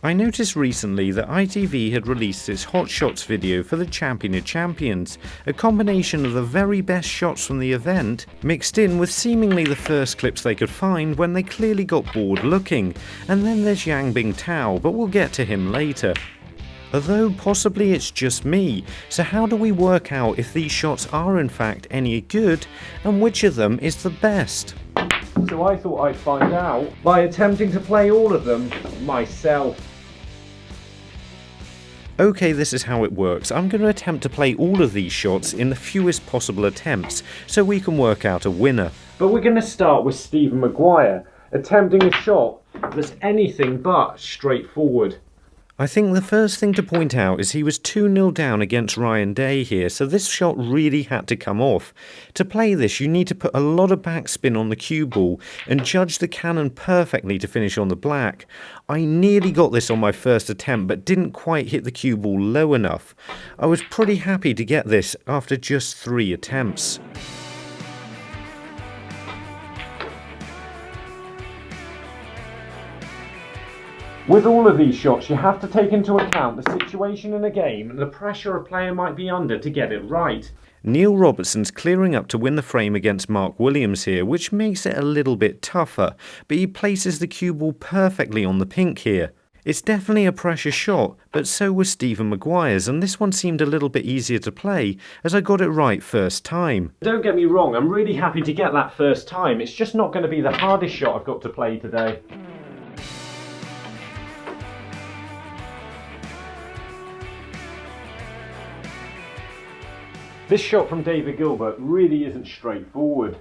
I noticed recently that ITV had released its Hotshots video for the Champion of Champions, a combination of the very best shots from the event, mixed in with seemingly the first clips they could find when they clearly got bored looking. And then there's Bingtao, but we'll get to him later. Although possibly it's just me, so how do we work out if these shots are in fact any good, and which of them is the best? So I thought I'd find out by attempting to play all of them myself. Okay, this is how it works. I'm going to attempt to play all of these shots in the fewest possible attempts, so we can work out a winner. But we're going to start with Stephen Maguire, attempting a shot that's anything but straightforward. I think the first thing to point out is he was 2-0 down against Ryan Day here, so this shot really had to come off. To play this, you need to put a lot of backspin on the cue ball and judge the cannon perfectly to finish on the black. I nearly got this on my first attempt, but didn't quite hit the cue ball low enough. I was pretty happy to get this after just 3 attempts. With all of these shots, you have to take into account the situation in a game and the pressure a player might be under to get it right. Neil Robertson's clearing up to win the frame against Mark Williams here, which makes it a little bit tougher, but he places the cue ball perfectly on the pink here. It's definitely a pressure shot, but so was Stephen Maguire's, and this one seemed a little bit easier to play, as I got it right first time. Don't get me wrong, I'm really happy to get that first time. It's just not going to be the hardest shot I've got to play today. This shot from David Gilbert really isn't straightforward.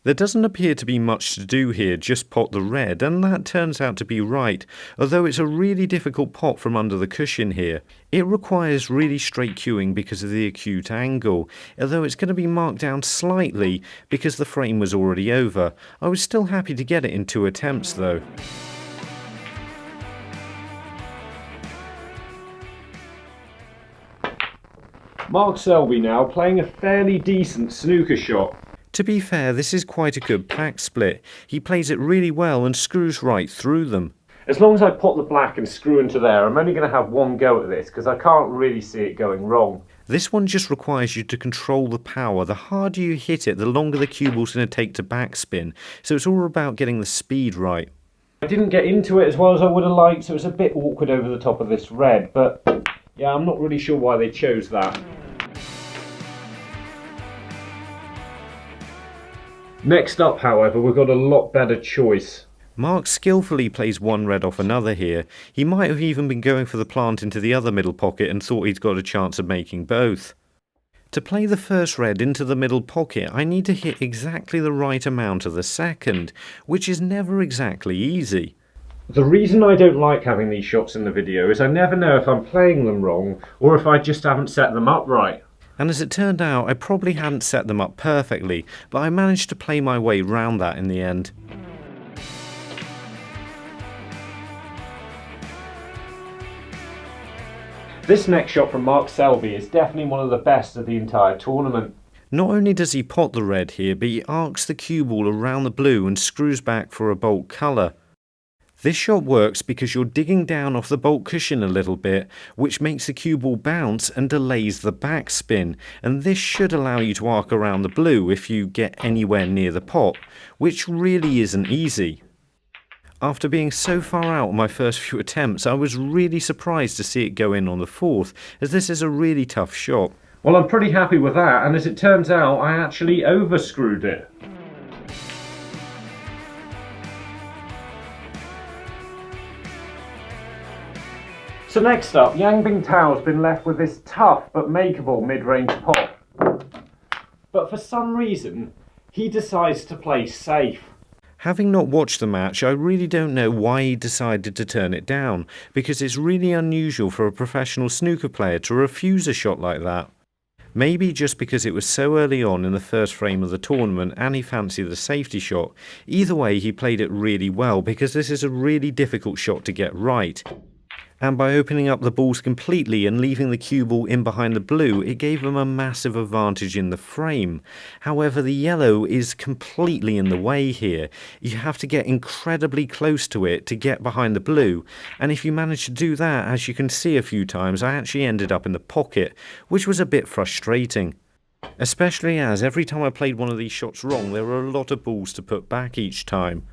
There doesn't appear to be much to do here, just pot the red, and that turns out to be right, although it's a really difficult pot from under the cushion here. It requires really straight cueing because of the acute angle, although it's going to be marked down slightly because the frame was already over. I was still happy to get it in 2 attempts though. Mark Selby now, playing a fairly decent snooker shot. To be fair, this is quite a good pack split. He plays it really well and screws right through them. As long as I pot the black and screw into there, I'm only going to have one go at this because I can't really see it going wrong. This one just requires you to control the power. The harder you hit it, the longer the cue ball's going to take to backspin. So it's all about getting the speed right. I didn't get into it as well as I would have liked, so it's a bit awkward over the top of this red, but yeah, I'm not really sure why they chose that. Next up, however, we've got a lot better choice. Mark skillfully plays one red off another here. He might have even been going for the plant into the other middle pocket and thought he'd got a chance of making both. To play the first red into the middle pocket, I need to hit exactly the right amount of the second, which is never exactly easy. The reason I don't like having these shots in the video is I never know if I'm playing them wrong or if I just haven't set them up right. And as it turned out, I probably hadn't set them up perfectly, but I managed to play my way round that in the end. This next shot from Mark Selby is definitely one of the best of the entire tournament. Not only does he pot the red here, but he arcs the cue ball around the blue and screws back for a bolt colour. This shot works because you're digging down off the bolt cushion a little bit, which makes the cue ball bounce and delays the backspin, and this should allow you to arc around the blue if you get anywhere near the pot, which really isn't easy. After being so far out on my first few attempts, I was really surprised to see it go in on the 4th, as this is a really tough shot. Well, I'm pretty happy with that, and as it turns out, I actually overscrewed it. So next up, Bingtao's been left with this tough but makeable mid-range pot. But for some reason, he decides to play safe. Having not watched the match, I really don't know why he decided to turn it down, because it's really unusual for a professional snooker player to refuse a shot like that. Maybe just because it was so early on in the first frame of the tournament and he fancied the safety shot. Either way, he played it really well because this is a really difficult shot to get right. And by opening up the balls completely and leaving the cue ball in behind the blue, it gave him a massive advantage in the frame. However, the yellow is completely in the way here. You have to get incredibly close to it to get behind the blue, and if you manage to do that, as you can see a few times, I actually ended up in the pocket, which was a bit frustrating. Especially as every time I played one of these shots wrong, there were a lot of balls to put back each time.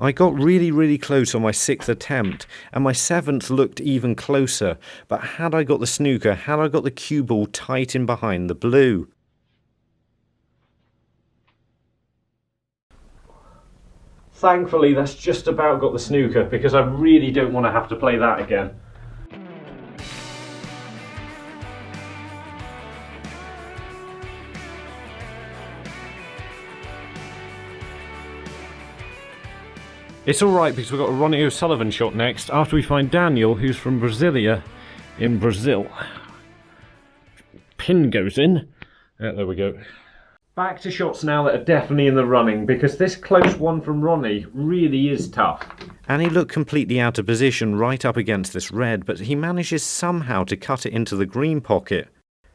I got really close on my 6th attempt, and my 7th looked even closer, but had I got the snooker, had I got the cue ball tight in behind the blue. Thankfully that's just about got the snooker, because I really don't want to have to play that again. It's alright because we've got a Ronnie O'Sullivan shot next after we find Daniel, who's from Brasilia in Brazil. Pin goes in. There we go. Back to shots now that are definitely in the running, because this close one from Ronnie really is tough. And he looked completely out of position right up against this red, but he manages somehow to cut it into the green pocket.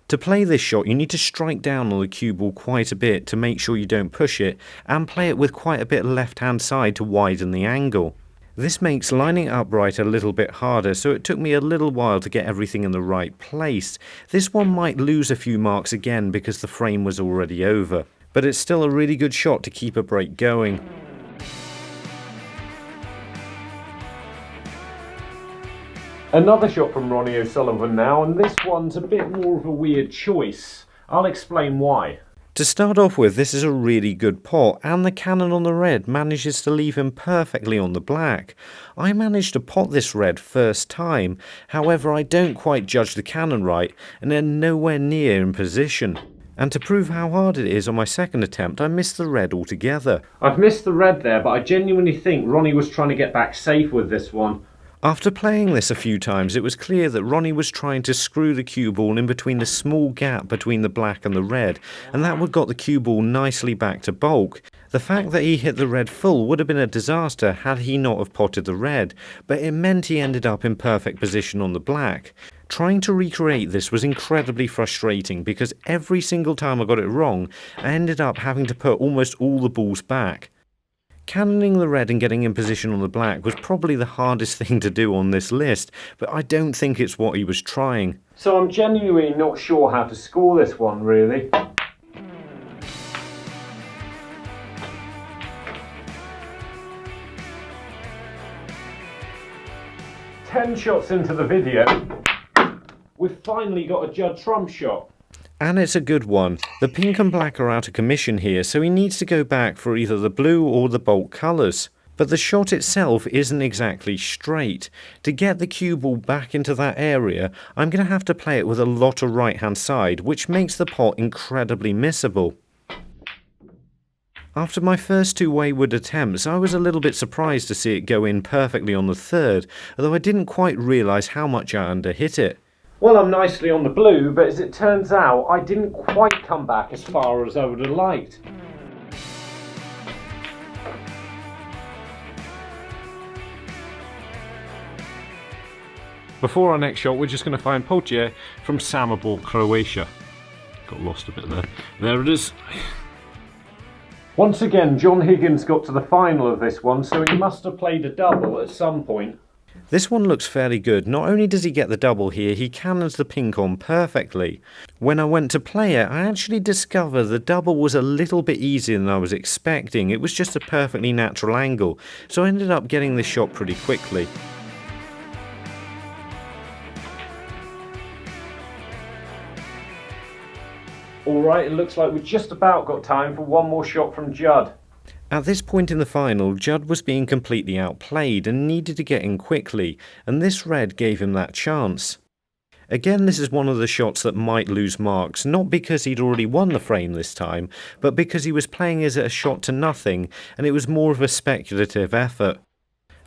To play this shot, you need to strike down on the cue ball quite a bit to make sure you don't push it, and play it with quite a bit left-hand side to widen the angle. This makes lining upright a little bit harder, so it took me a little while to get everything in the right place. This one might lose a few marks again because the frame was already over, but it's still a really good shot to keep a break going. Another shot from Ronnie O'Sullivan now, and this one's a bit more of a weird choice. I'll explain why. To start off with, this is a really good pot, and the cannon on the red manages to leave him perfectly on the black. I managed to pot this red first time, however I don't quite judge the cannon right, and they're nowhere near in position. And to prove how hard it is on my second attempt, I missed the red altogether. I've missed the red there, but I genuinely think Ronnie was trying to get back safe with this one. After playing this a few times, it was clear that Ronnie was trying to screw the cue ball in between the small gap between the black and the red, and that would got the cue ball nicely back to bulk. The fact that he hit the red full would have been a disaster had he not have potted the red, but it meant he ended up in perfect position on the black. Trying to recreate this was incredibly frustrating because every single time I got it wrong, I ended up having to put almost all the balls back. Cannoning the red and getting in position on the black was probably the hardest thing to do on this list, but I don't think it's what he was trying. So I'm genuinely not sure how to score this one, really. Ten shots into the video, we've finally got a Judd Trump shot. And it's a good one. The pink and black are out of commission here, so he needs to go back for either the blue or the bulk colours. But the shot itself isn't exactly straight. To get the cue ball back into that area, I'm going to have to play it with a lot of right-hand side, which makes the pot incredibly missable. After my first two wayward attempts, I was a little bit surprised to see it go in perfectly on the third, although I didn't quite realise how much I underhit it. Well, I'm nicely on the blue, but as it turns out, I didn't quite come back as far as I would have liked. Before our next shot, we're just going to find Potier from Samobor, Croatia. Got lost a bit there. There it is. Once again, John Higgins got to the final of this one, so he must have played a double at some point. This one looks fairly good. Not only does he get the double here, he cannons the pink on perfectly. When I went to play it, I actually discovered the double was a little bit easier than I was expecting. It was just a perfectly natural angle, so I ended up getting this shot pretty quickly. Alright, it looks like we've just about got time for one more shot from Judd. At this point in the final, Judd was being completely outplayed and needed to get in quickly, and this red gave him that chance. Again, this is one of the shots that might lose marks, not because he'd already won the frame this time, but because he was playing as a shot to nothing, and it was more of a speculative effort.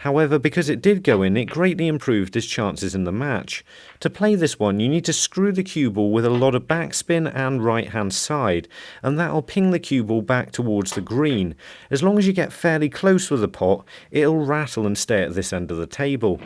However, because it did go in, it greatly improved his chances in the match. To play this one, you need to screw the cue ball with a lot of backspin and right-hand side, and that'll ping the cue ball back towards the green. As long as you get fairly close with the pot, it'll rattle and stay at this end of the table.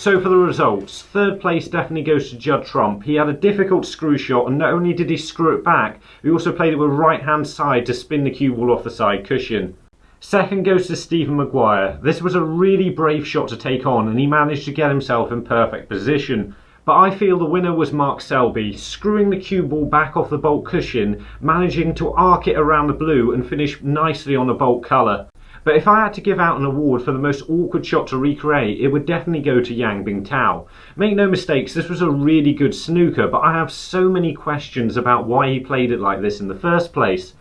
So for the results, third place definitely goes to Judd. He had a difficult screw shot, and not only did he screw it back, he also played it with right hand side to spin the cue ball off the side cushion. Second goes to Stephen Maguire. This was a really brave shot to take on, and he managed to get himself in perfect position. But I feel the winner was Mark Selby, screwing the cue ball back off the baulk cushion, managing to arc it around the blue and finish nicely on a baulk colour. But if I had to give out an award for the most awkward shot to recreate, it would definitely go to Yang Bingtao. Make no mistakes, this was a really good snooker, but I have so many questions about why he played it like this in the first place.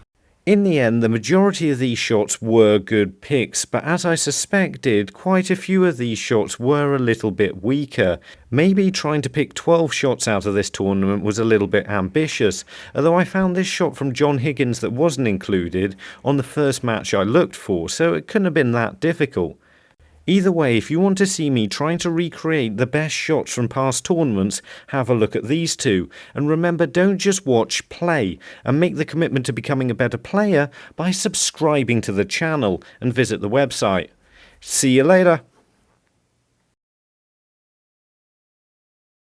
In the end, the majority of these shots were good picks, but as I suspected, quite a few of these shots were a little bit weaker. Maybe trying to pick 12 shots out of this tournament was a little bit ambitious, although I found this shot from John Higgins that wasn't included on the first match I looked for, so it couldn't have been that difficult. Either way, if you want to see me trying to recreate the best shots from past tournaments, have a look at these two. And remember, don't just watch, play, and make the commitment to becoming a better player by subscribing to the channel and visit the website. See you later.